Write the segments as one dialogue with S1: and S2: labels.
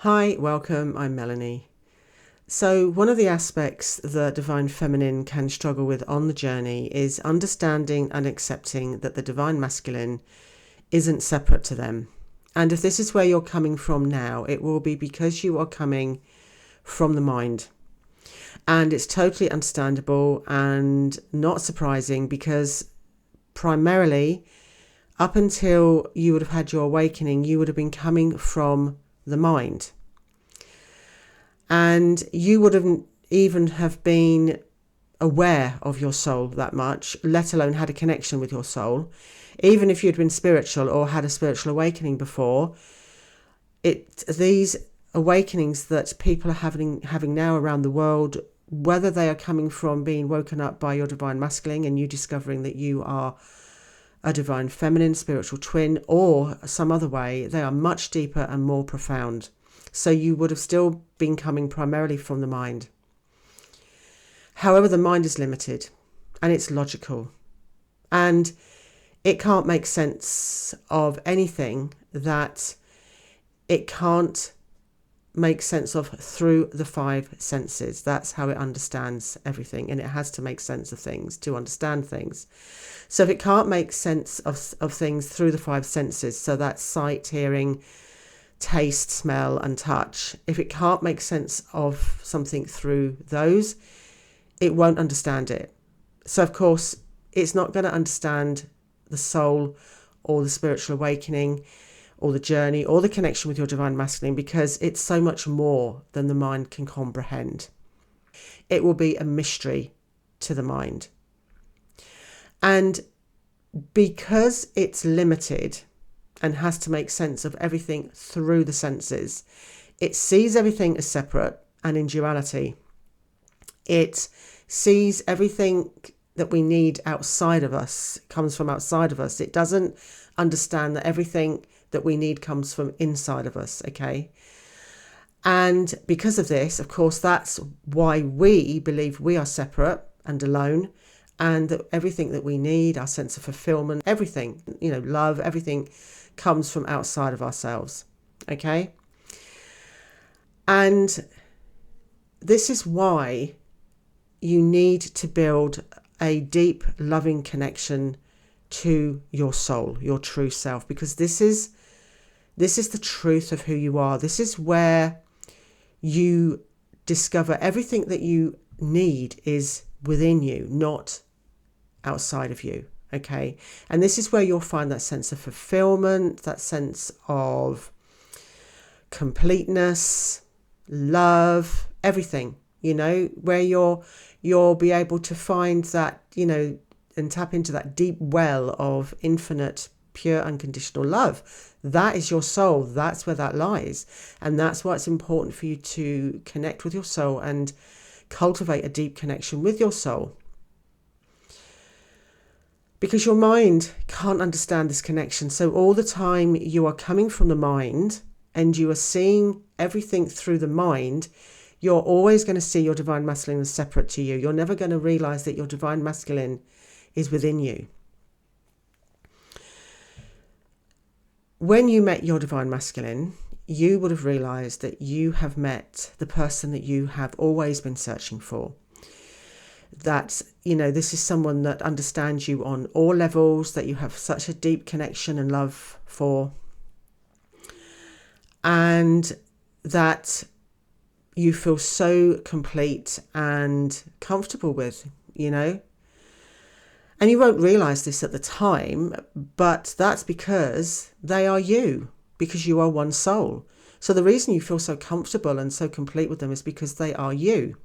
S1: Hi, welcome, I'm Melanie. So one of the aspects the Divine Feminine can struggle with on the journey is understanding and accepting that the Divine Masculine isn't separate to them. And if this is where you're coming from now, it will be because you are coming from the mind. And it's totally understandable and not surprising because primarily up until you would have had your awakening, you would have been coming from the mind. And you wouldn't even have been aware of your soul that much, let alone had a connection with your soul. Even if you'd been spiritual or had a spiritual awakening before, these awakenings that people are having now around the world, whether they are coming from being woken up by your Divine Masculine and you discovering that you are a Divine Feminine spiritual twin, or some other way, they are much deeper and more profound. So you would have still been coming primarily from the mind. However, the mind is limited and it's logical. And it can't make sense of anything that it can't make sense of through the five senses. That's how it understands everything. And it has to make sense of things to understand things. So if it can't make sense of things through the five senses, so that's sight, hearing, taste, smell and touch, if it can't make sense of something through those, it won't understand it. So of course it's not going to understand the soul or the spiritual awakening or the journey or the connection with your Divine Masculine, because it's so much more than the mind can comprehend. It will be a mystery to the mind. And because it's limited and has to make sense of everything through the senses, it sees everything as separate and in duality. It sees everything that we need outside of us comes from outside of us. It doesn't understand that everything that we need comes from inside of us, okay? And because of this, of course, that's why we believe we are separate and alone, and that everything that we need, our sense of fulfillment, everything, love, everything comes from outside of ourselves, okay? And this is why you need to build a deep, loving connection to your soul, your true self, because this is the truth of who you are. This is where you discover everything that you need is within you, not outside of you. Okay. And this is where you'll find that sense of fulfillment, that sense of completeness, love, everything, where you'll be able to find that, and tap into that deep well of infinite, pure, unconditional love. That is your soul. That's where that lies. And that's why it's important for you to connect with your soul and cultivate a deep connection with your soul. Because your mind can't understand this connection. So all the time you are coming from the mind and you are seeing everything through the mind, you're always going to see your Divine Masculine as separate to you. You're never going to realize that your Divine Masculine is within you. When you met your Divine Masculine, you would have realized that you have met the person that you have always been searching for. That, this is someone that understands you on all levels, that you have such a deep connection and love for, and that you feel so complete and comfortable with, And you won't realize this at the time, but that's because they are you, because you are one soul. So the reason you feel so comfortable and so complete with them is because they are you.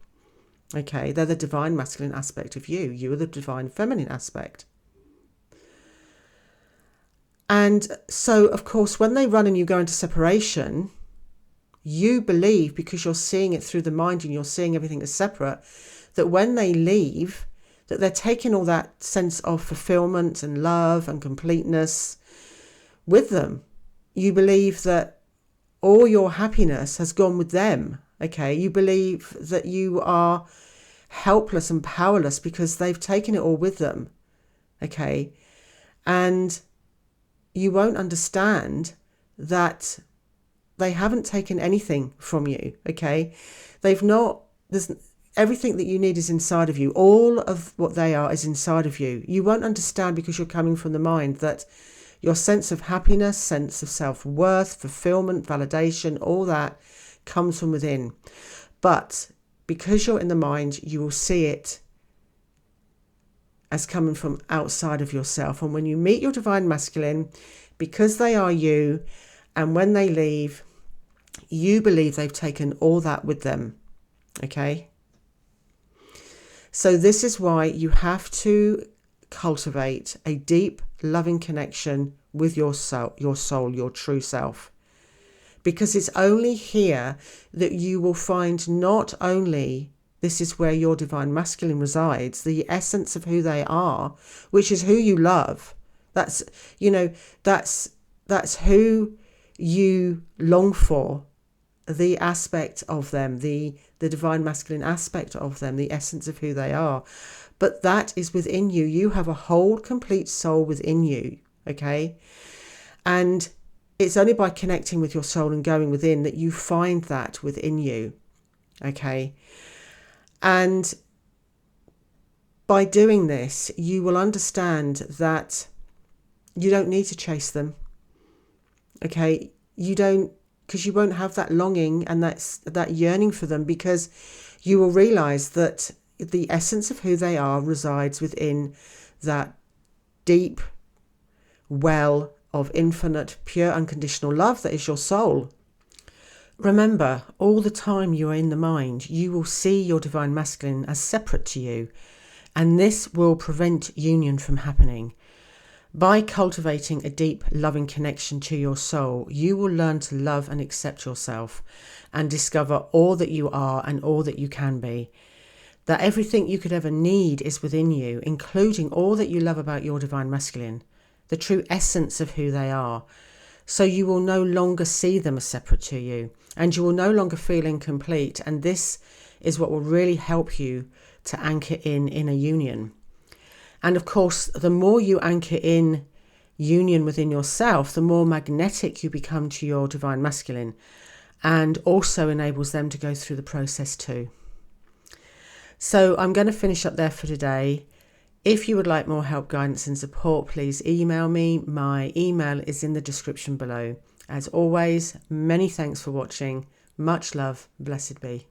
S1: Okay, they're the Divine Masculine aspect of you. You are the Divine Feminine aspect. And so, of course, when they run and you go into separation, you believe, because you're seeing it through the mind and you're seeing everything as separate, that when they leave, that they're taking all that sense of fulfillment and love and completeness with them. You believe that all your happiness has gone with them. Okay, you believe that you are helpless and powerless because they've taken it all with them. Okay, and you won't understand that they haven't taken anything from you, okay? They've not, there's everything that you need is inside of you. All of what they are is inside of you. You won't understand because you're coming from the mind that your sense of happiness, sense of self-worth, fulfillment, validation, all that comes from within. But because you're in the mind, you will see it as coming from outside of yourself. And when you meet your divine masculine, because they are you, and when they leave, you believe they've taken all that with them. Okay? So this is why you have to cultivate a deep, loving connection with your soul, your true self. Because it's only here that you will find not only this is where your divine masculine resides, the essence of who they are, which is who you love. That's, that's who you long for, the aspect of them, the divine masculine aspect of them, the essence of who they are. But that is within you. You have a whole, complete soul within you, okay? And it's only by connecting with your soul and going within that you find that within you, okay? And by doing this, you will understand that you don't need to chase them, okay? You don't, because you won't have that longing and that yearning for them, because you will realize that the essence of who they are resides within that deep well of infinite, pure, unconditional love that is your soul. Remember, all the time you are in the mind, you will see your divine masculine as separate to you, and this will prevent union from happening. By cultivating a deep, loving connection to your soul, you will learn to love and accept yourself and discover all that you are and all that you can be. That everything you could ever need is within you, including all that you love about your divine masculine, the true essence of who they are. So you will no longer see them as separate to you, and you will no longer feel incomplete. And this is what will really help you to anchor in a union. And of course, the more you anchor in union within yourself, the more magnetic you become to your divine masculine, and also enables them to go through the process too. So I'm going to finish up there for today. If you would like more help, guidance and support, please email me. My email is in the description below. As always, many thanks for watching. Much love. Blessed be.